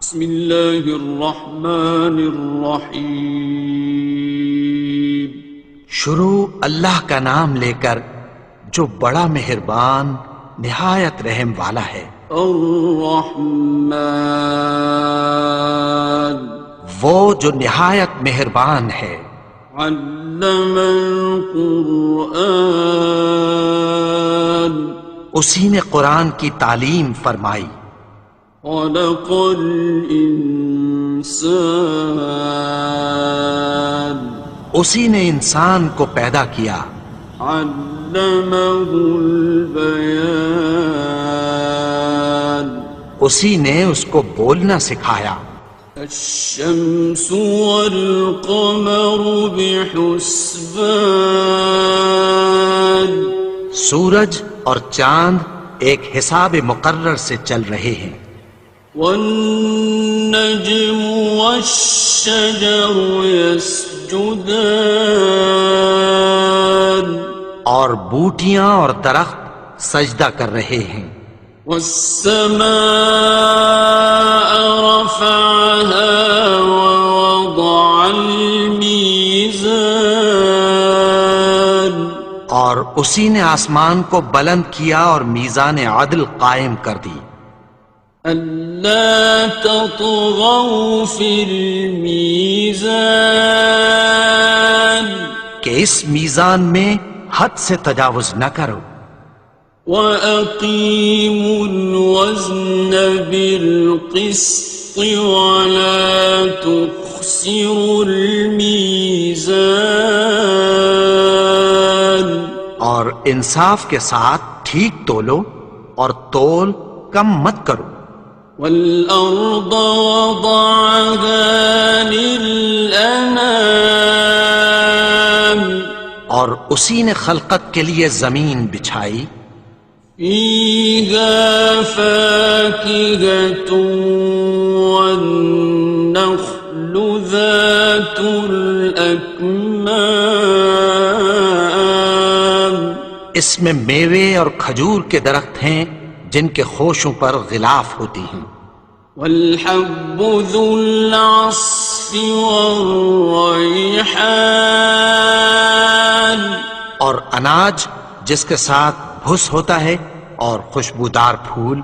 بسم اللہ الرحمن الرحیم۔ شروع اللہ کا نام لے کر جو بڑا مہربان نہایت رحم والا ہے۔ الرحمن، وہ جو نہایت مہربان ہے۔ علم القرآن، اسی نے قرآن کی تعلیم فرمائی۔ خلق الانسان، اسی نے انسان کو پیدا کیا۔ علمہ البیان، اسی نے اس کو بولنا سکھایا۔ الشمس والقمر بحسبان، سورج اور چاند ایک حساب مقرر سے چل رہے ہیں۔ والنجم والشجر يسجدان، اور بوٹیاں اور درخت سجدہ کر رہے ہیں۔ والسماء رفعها ووضع الميزان، اور اسی نے آسمان کو بلند کیا اور میزان عدل قائم کر دی۔ ألا تطغوا في الميزان، کہ اس میزان میں حد سے تجاوز نہ کرو۔ وَأَقِيمُوا الْوَزْنَ بِالْقِسْطِ وَلَا تُخْسِرُوا الْمِيزَانَ، اور انصاف کے ساتھ ٹھیک تولو اور تول کم مت کرو۔ وَالْأَرْضَ وَضَعَهَا لِلْأَنَامِ، اور اسی نے خلقت کے لیے زمین بچھائی۔ فِيهَا فَاكِهَةٌ وَالنَّخْلُ ذَاتُ الْأَكْمَامِ، اس میں میوے اور کھجور کے درخت ہیں جن کے خوشوں پر غلاف ہوتی ہیں۔ وَالْحَبُّ ذُو الْعَصْفِ وَالرَّيْحَانِ، اور اناج جس کے ساتھ بھس ہوتا ہے اور خوشبودار پھول۔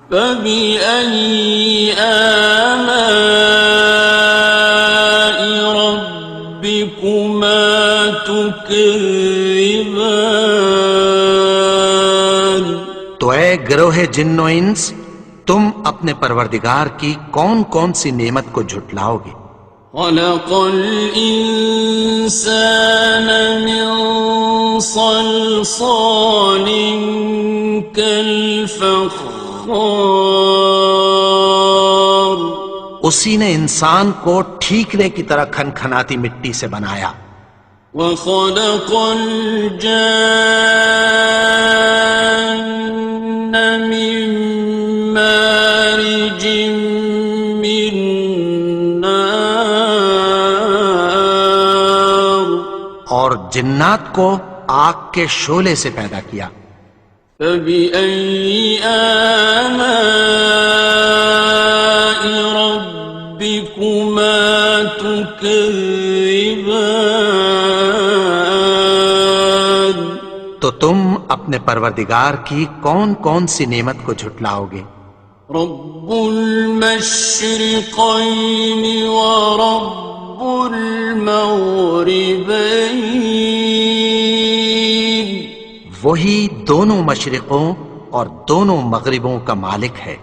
فَبِأَيِّ آلَاءِ رَبِّكُمَا تُكَذِّبَانِ، تو اے گروہ جن و انس، تم اپنے پروردگار کی کون کون سی نعمت کو جھٹلاؤ گے؟ خَلَقَ الْإِنسَانَ مِنْ صَلْصَالٍ كَالْفَخَّارِ، اسی نے انسان کو ٹھیکرے کی طرح کھنکھناتی مٹی سے بنایا۔ وَخَلَقَ الْجَانَّ مِن مَّارِجٍ مِّن نَّارٍ، اور جنات کو آگ کے شعلے سے پیدا کیا۔ فَبِأَيِّ آلَاءِ رَبِّكُمَا تُكَذِّبَانِ، تو تم اپنے پروردگار کی کون کون سی نعمت کو جھٹلاؤ گے؟ رب المشرقین ورب المغربین، وہی دونوں مشرقوں اور دونوں مغربوں کا مالک ہے۔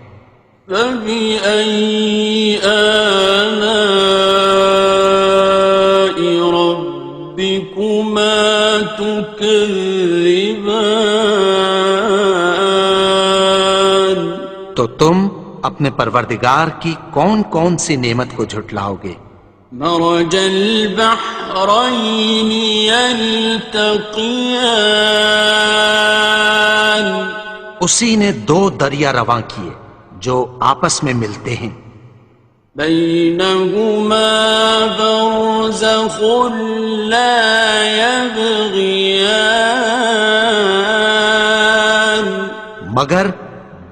فَبِأَيِّ آلَاءِ رَبِّكُمَا تُكَذِّبَانِ، تو تم اپنے پروردگار کی کون کون سی نعمت کو جھٹلاؤ گے؟ مرج البحرین یلتقیان، اسی نے دو دریا رواں کیے جو آپس میں ملتے ہیں۔ بینہما برزخ لا یبغیان، مگر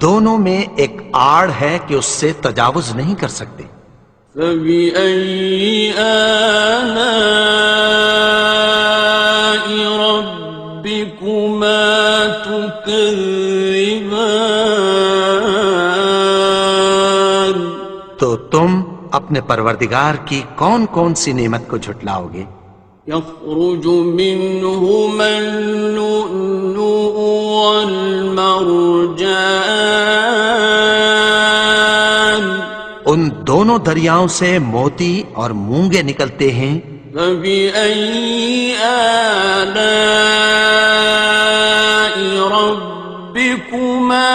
دونوں میں ایک آڑ ہے کہ اس سے تجاوز نہیں کر سکتے۔ فبأي آلاء ربكما تكذبان؟ تو تم اپنے پروردگار کی کون کون سی نعمت کو جھٹلاؤ گے؟ يخرج منهما اللؤلؤ والمرجان ان دونوں دریاؤں سے موتی اور مونگے نکلتے ہیں۔ فبأي آلاء ربكما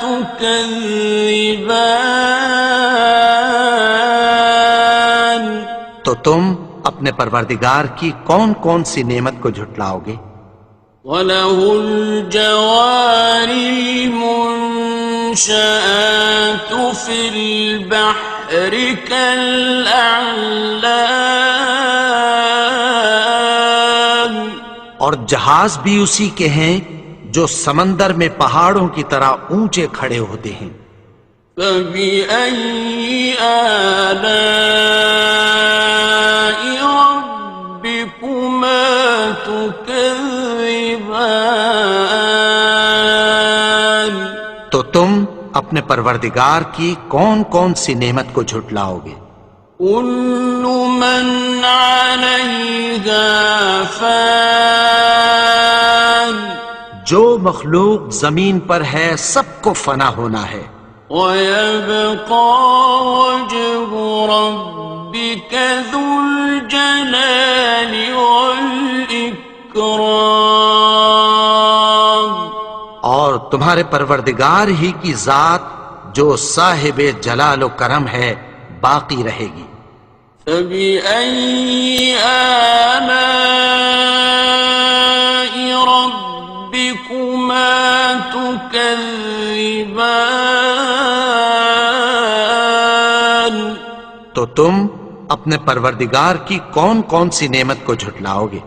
تكذبان؟ تو تم اپنے پروردگار کی کون کون سی نعمت کو جھٹلاؤ گے؟ وَلَهُ الْجَوَارِ الْمُنشَآتُ فِي الْبَحْرِ كَالْأَعْلَامِ، اور جہاز بھی اسی کے ہیں جو سمندر میں پہاڑوں کی طرح اونچے کھڑے ہوتے ہیں۔ فَبِأَيِّ آلَاءِ رَبِّكُمَا تُكَذِّبَانِ؟ تو تم اپنے پروردگار کی کون کون سی نعمت کو جھٹلاؤ گے؟ كُلُّ مَنْ عَلَيْهَا فَانٍ، جو مخلوق زمین پر ہے سب کو فنا ہونا ہے۔ وَيَبْقَى وَجْهُ رَبِّكَ ذُو الْجَلَالِ وَالْإِكْرَامِ، اور تمہارے پروردگار ہی کی ذات جو صاحب جلال و کرم ہے باقی رہے گی۔ فَبِأَيِّ آلَاءِ رَبِّكُمَا تُكَذِّبَانِ؟ تو تم اپنے پروردگار کی کون کون سی نعمت کو جھٹلاؤ گے؟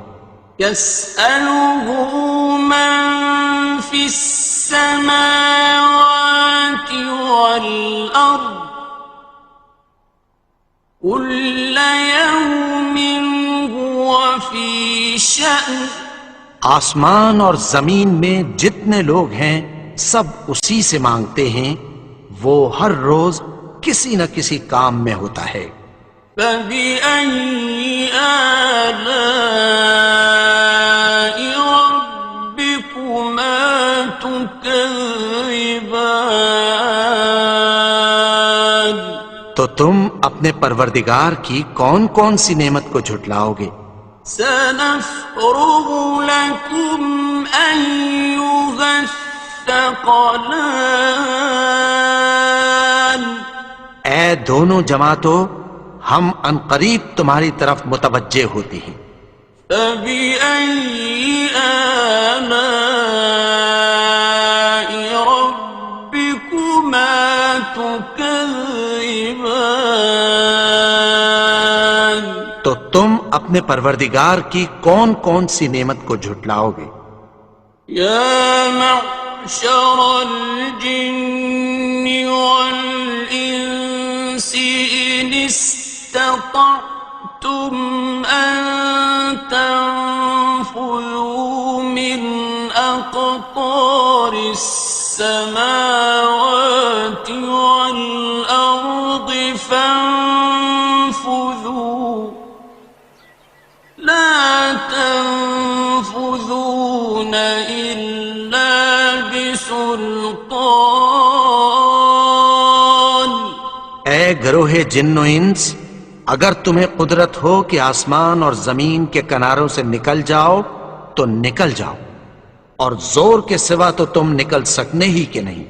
يَسْأَلُهُ مَن فِي السَّمَاوَاتِ وَالْأَرْضِ كُلَّ يَوْمٍ هُوَ فِي شَأْنٍ، آسمان اور زمین میں جتنے لوگ ہیں سب اسی سے مانگتے ہیں، وہ ہر روز کسی نہ کسی کام میں ہوتا ہے۔ فَبِأَيِّ آلَاءِ رَبِّكُمَا تُكَذِّبَانِ؟ تو تم اپنے پروردگار کی کون کون سی نعمت کو جھٹلاؤ گے؟ سَنَفْرُغُ لَكُمْ أَيُّهَ الثَّقَلَانِ، اے دونوں جماعتوں، ہم عنقریب تمہاری طرف متوجہ ہوتے ہیں۔ فَبِأَيِّ آلَاءِ رَبِّكُمَا تُكَذِّبَانِ؟ تو تم اپنے پروردگار کی کون کون سی نعمت کو جھٹلاؤ گے؟ يَا مَعْشَرَ الْجِنِّ وَالْإِنسِ إِنِ اسْتَطَعْتُمْ أَن تَنفُذُوا مِنْ أَقْطَارِ السَّمَاوَاتِ وَالْأَرْضِ فَانفُذُوا لَا تَنفُذُونَ إِلَّا بِسُلْطَانٍ۔ اے گروہ جن و انس، اگر تمہیں قدرت ہو کہ آسمان اور زمین کے کناروں سے نکل جاؤ تو نکل جاؤ، اور زور کے سوا تو تم نکل سکنے ہی کہ نہیں۔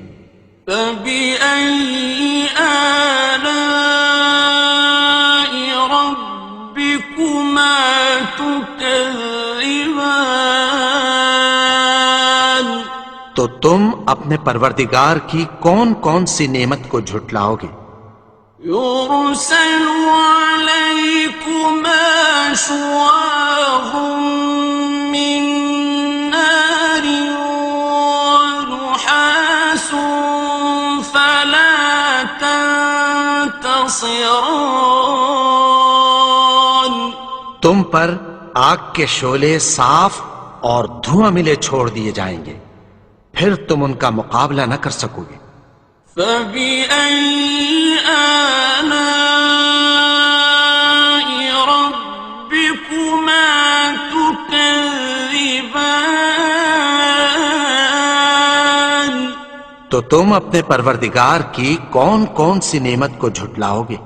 فَبِأَيِّ آلَاءِ رَبِّكُمَا تُكَذِّبَانِ؟ تو تم اپنے پروردگار کی کون کون سی نعمت کو جھٹلاؤ گے؟ يُرْسَلُ عَلَيْكُمَا شُوَاظٌ مِّن نَّارٍ وَنُحَاسٌ فَلَا ينتصران تم پر آگ کے شعلے صاف اور دھواں ملے چھوڑ دیے جائیں گے، پھر تم ان کا مقابلہ نہ کر سکو گے۔ فبأي آلاء ربكما تكذبان تو تم اپنے پروردگار کی کون کون سی نعمت کو جھٹلاؤ گے؟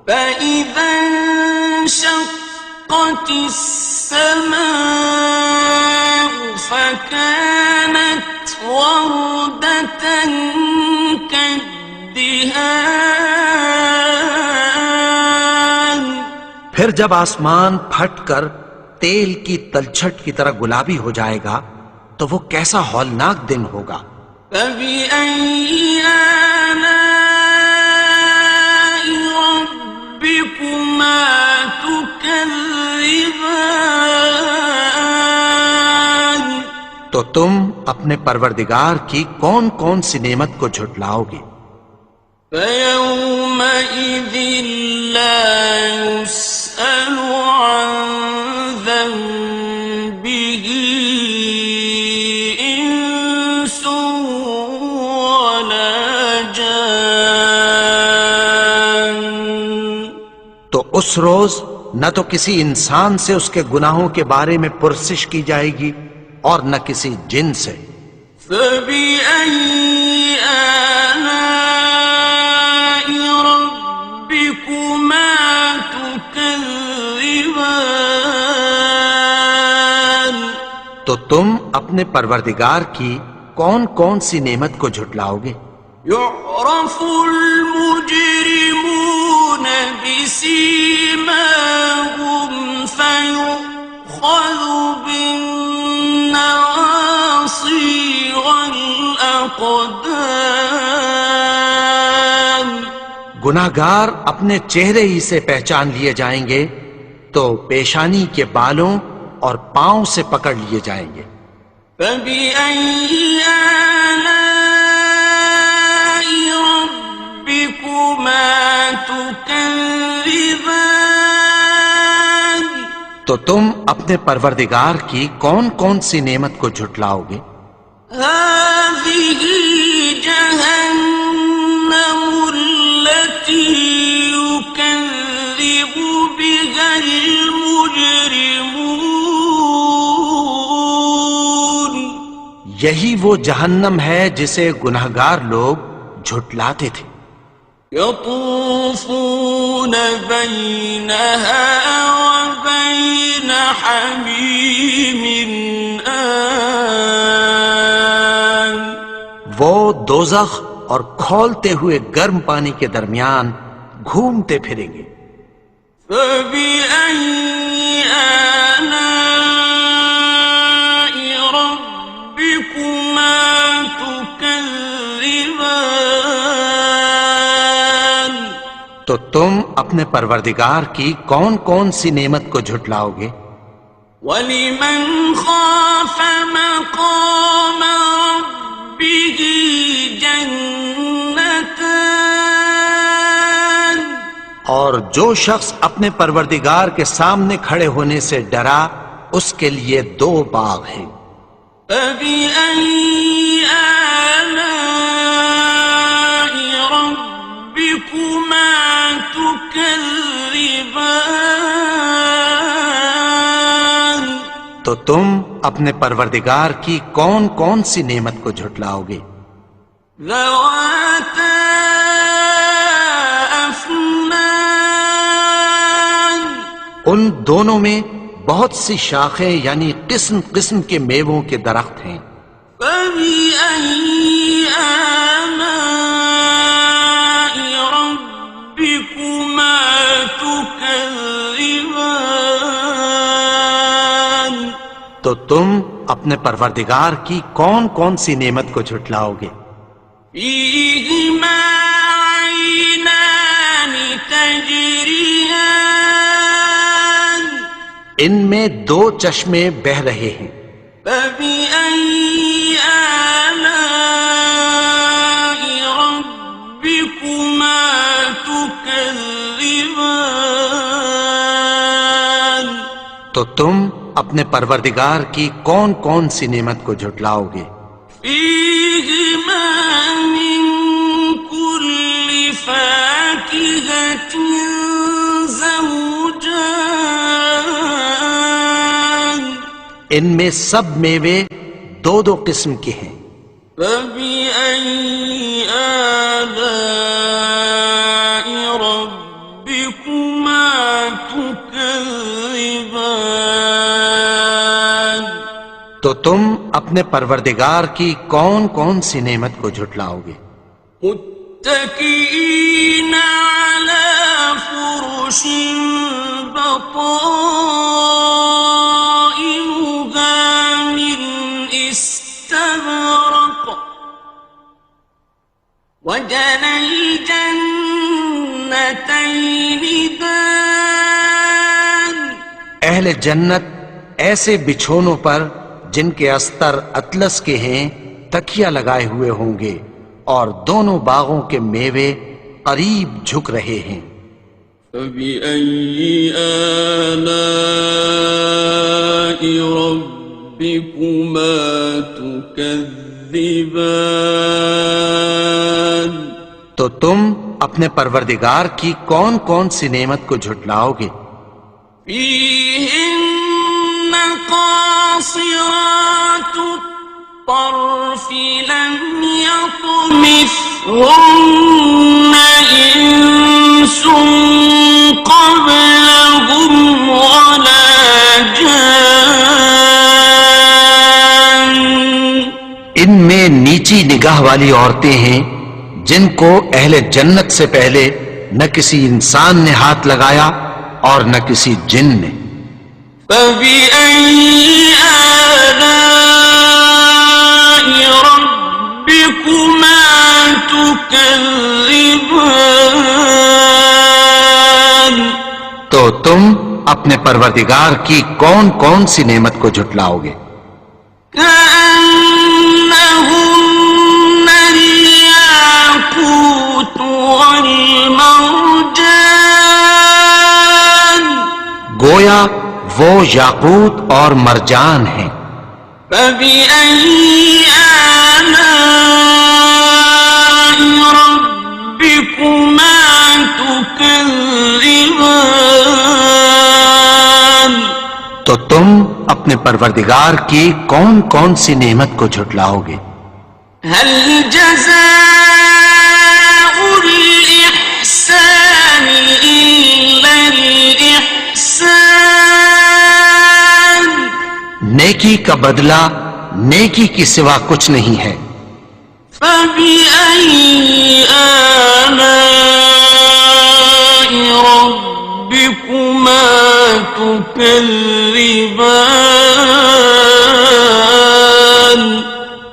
فإذا انشقت السماء فكانت وردة كالدهان پھر جب آسمان پھٹ کر تیل کی تلچھٹ کی طرح گلابی ہو جائے گا تو وہ کیسا ہولناک دن ہوگا۔ فبأي آلاء ربكما تكذبان تو تم اپنے پروردگار کی کون کون سی نعمت کو جھٹلاؤ گے؟ فيومئذ لا يسأل عن ذنبه إنس ولا جان تو اس روز نہ تو کسی انسان سے اس کے گناہوں کے بارے میں پرسش کی جائے گی اور نہ کسی جن سے۔ فبأي آلاء ربكما تكذبان تو تم اپنے پروردگار کی کون کون سی نعمت کو جھٹلاؤ گے؟ يعرف المجرمون بسيماهم فيؤخذ بالنواصي والأقدام گناہگار اپنے چہرے ہی سے پہچان لیے جائیں گے تو پیشانی کے بالوں اور پاؤں سے پکڑ لیے جائیں گے۔ فبأي آلاء ربكما تكذبان تو تم اپنے پروردگار کی کون کون سی نعمت کو جھٹلاؤ گے؟ هذه جهنم التي يكذب بها المجرمون یہی وہ جہنم ہے جسے گناہگار لوگ جھٹلاتے تھے۔ يطوفون بينها وبين حميم آن وہ دوزخ اور کھولتے ہوئے گرم پانی کے درمیان گھومتے پھریں گے۔ فبأي آلاء ربكما تكذبان تو تم اپنے پروردگار کی کون کون سی نعمت کو جھٹلاؤ گے؟ وَلِمَنْ خَافَ مَقَامَ رَبِّهِ جَنَّتَانِ اور جو شخص اپنے پروردگار کے سامنے کھڑے ہونے سے ڈرا اس کے لیے دو باغ ہیں۔ فَبِأَيِّ آلَاءِ رَبِّكُمَا تُكَذِّبَانِ تو تم اپنے پروردگار کی کون کون سی نعمت کو جھٹلاؤ گے؟ ذَوَاتَا أَفْنَانٍ ان دونوں میں بہت سی شاخیں یعنی قسم قسم کے میووں کے درخت ہیں۔ فَبِأَيِّ آلَاءِ رَبِّكُمَا تُكَذِّبَانِ تو تم اپنے پروردگار کی کون کون سی نعمت کو جھٹلاؤ گے؟ فِيهِمَا عَيْنَانِ تَجْرِيَانِ ان میں دو چشمے بہہ رہے ہیں۔ فَبِأَيِّ آلَاءِ رَبِّكُمَا تُكَذِّبَانِ تكذبان تو تم اپنے پروردگار کی کون کون سی نعمت کو جھٹلاؤ گے؟ فيهما من كل فاكهة زوجان ان میں سب میوے دو دو قسم کے ہیں، فبأي آلاء ربكما تكذبان تو تم اپنے پروردگار کی کون کون سی نعمت کو جھٹلاؤ گے؟ متكئين على فرش بطائنها من استبرق وجنى الجنتين دان اہل جنت ایسے بچھونوں پر جن کے استر اطلس کے ہیں تکیہ لگائے ہوئے ہوں گے، اور دونوں باغوں کے میوے قریب جھک رہے ہیں۔ فبأي آلاء ربكما تكذبان تو تم اپنے پروردگار کی کون کون سی نعمت کو جھٹلاؤ گے؟ فيهن قاصرات الطرف لم يطمثهن إنس قبلهم ولا جان ان میں نیچی نگاہ والی عورتیں ہیں جن کو اہل جنت سے پہلے نہ کسی انسان نے ہاتھ لگایا اور نہ کسی جن نے۔ فبأي آلاء ربكما تكذبان تو تم اپنے پروردگار کی کون کون سی نعمت کو جھٹلاؤ گے؟ كأنهن الياقوت والمرجان گویا وہ یاقوت اور مرجان ہیں۔ فبأي آلاء ربكما تكذبان تو تم اپنے پروردگار کی کون کون سی نعمت کو جھٹلاؤ گے؟ هل جزاء الإحسان إلا الإحسان نیکی کا بدلہ نیکی کی سوا کچھ نہیں ہے۔ فبأي آلاء ربكما تكذبان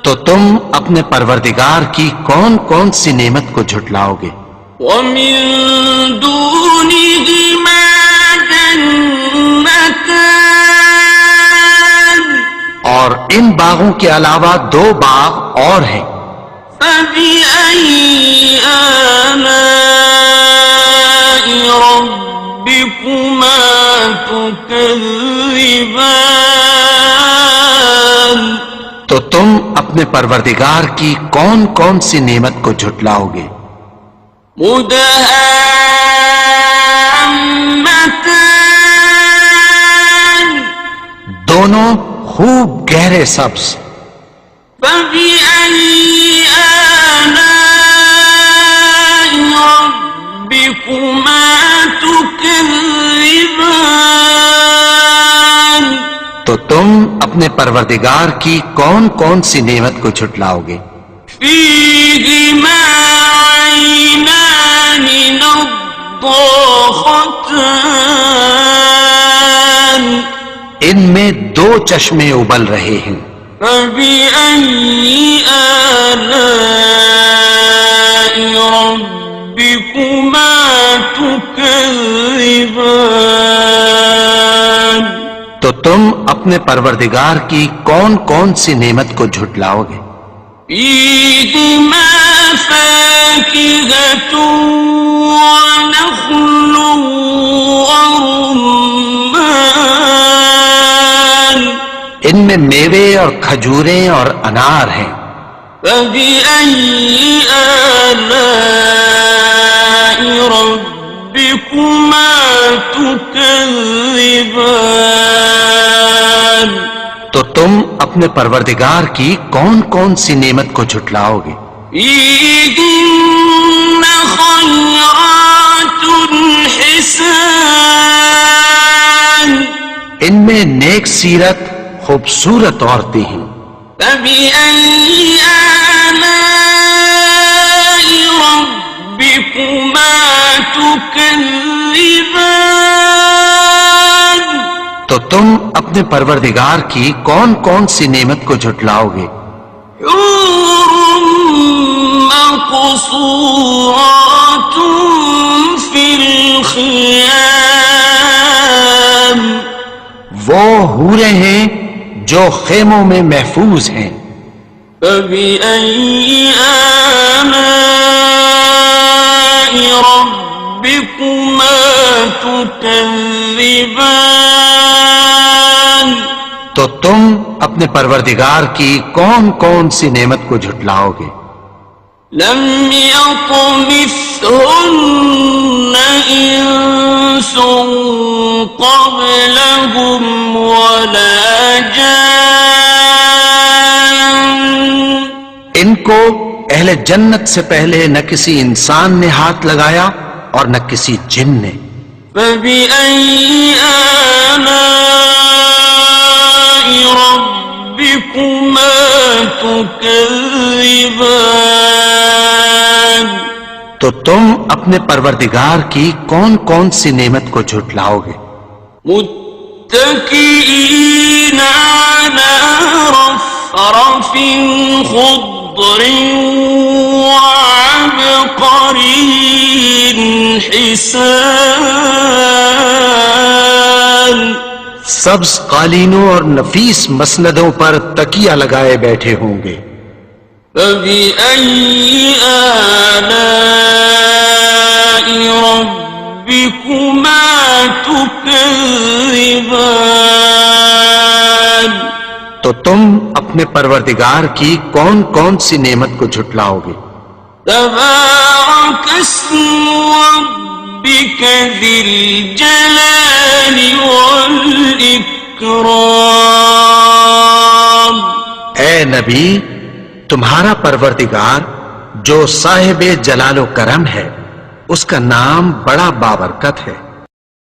تو تم اپنے پروردگار کی کون کون سی نعمت کو جھٹلاؤ گے؟ ومن دونهما جنتان اور ان باغوں کے علاوہ دو باغ اور ہیں۔ فبأي آلاء ربكما تكذبان تو تم اپنے پروردگار کی کون کون سی نعمت کو جھٹلاؤ گے؟ مدهامتان دونوں خوب گہرے سبز۔ فبأي آلاء ربكما تكذبان تو تم اپنے پروردگار کی کون کون سی نعمت کو جھٹلاؤ گے؟ فيهما عينان نضاختان ان میں دو چشمے ابل رہے ہیں۔ فبأي آلاء ربكما تكذبان تو تم اپنے پروردگار کی کون کون سی نعمت کو جھٹلاؤ گے؟ فيهما فاكهة ونخل ورمان ان میں میوے اور کھجوریں اور انار ہیں. فبأي آلاء ربكما تكذبان تو تم اپنے پروردگار کی کون کون سی نعمت کو جھٹلاؤ گے؟ فيهن خيرات حسان ان میں نیک سیرت خوبصورت عورتیں ہیں. فبأي آلاء ربكما تكذبان تو تم اپنے پروردگار کی کون کون سی نعمت کو جھٹلاؤ گے؟ حور مقصورات في الخيام وہ حوریں ہیں جو خیموں میں محفوظ ہیں. فبأي آلاء ربكما تكذبان تو تم اپنے پروردگار کی کون کون سی نعمت کو جھٹلاؤ گے؟ لم يطمثهن إنس قبلهم ولا جان ان کو اہل جنت سے پہلے نہ کسی انسان نے ہاتھ لگایا اور نہ کسی جن نے. فبأي آلاء ربكما تكذبان تو تم اپنے پروردگار کی کون کون سی نعمت کو جھٹلاؤ گے؟ متكئين على رفرف خضر وعبقري حسان سبز قالینوں اور نفیس مسندوں پر تکیہ لگائے بیٹھے ہوں گے. فبأي آلاء ربكما تكذبان تو تم اپنے پروردگار کی کون کون سی نعمت کو جھٹلاؤ گے؟ تبارك اسم ربك ذي الجلال والإكرام اے نبی، تمہارا پروردگار جو صاحب جلال و کرم ہے، اس کا نام بڑا بابرکت ہے.